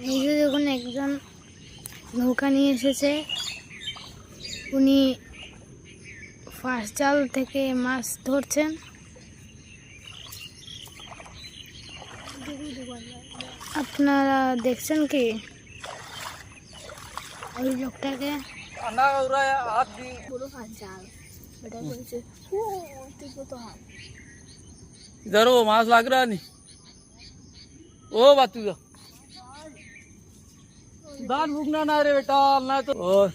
এই যে দেখুন একজন নৌকা নিয়ে এসেছে, উনি ফাঁস জাল থেকে মাছ ধরছেন। আপনারা দেখছেন কি ওই লোকটাকে? इधर वो मांस लग रहा नहीं ओ बातू दान भूखना ना रे बेटा ना तो और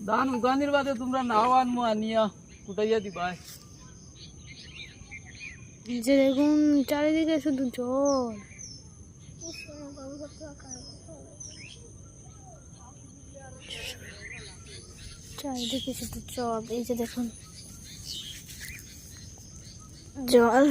दान भूखा निर्वादे तुमरा नावान मु आनिया कुटाइया दी बाय যে দেখুন চারিদিকে শুধু জল। চারিদিকে শুধু জল। এই যে দেখুন জল।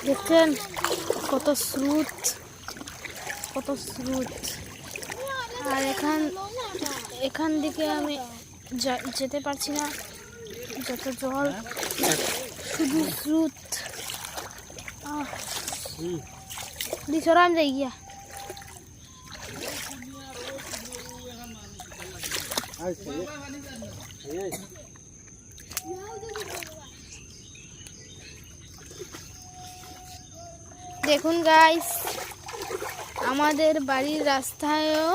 দেখছেন কত স্রোত, কত স্রোত। আর এখান দিকে আমি যেতে পারছি না, যত জল, শুধু স্রোত। দিশরাম যাই গিয়া দেখুন গাইস, আমাদের বাড়ির রাস্তায়ও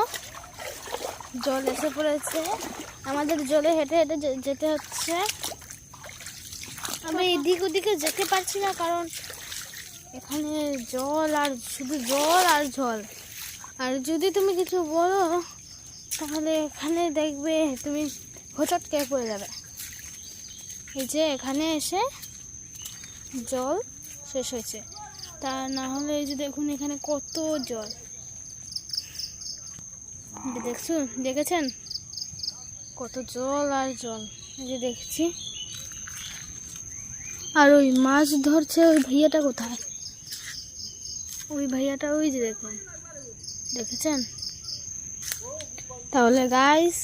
জল এসে পড়েছে। আমাদের জলে হেঁটে হেঁটে যেতে হচ্ছে। আমি এদিক ওদিকে যেতে পারছি না, কারণ এখানে জল আর শুধু জল আর জল। আর যদি তুমি কিছু বলো তাহলে এখানে দেখবে তুমি হোঁচট খেয়ে পড়ে যাবে। এই যে এখানে এসে জল শেষ হয়েছে, তা না হলে এই যে দেখুন এখানে কত জল। দেখেছেন কত জল আর জল। এই যে দেখছি। আর ওই মাছ ধরছে ওই ভাইয়াটা কোথায়? ওই ভাইয়াটা ওই যে দেখুন, দেখেছেন? তাহলে গাইস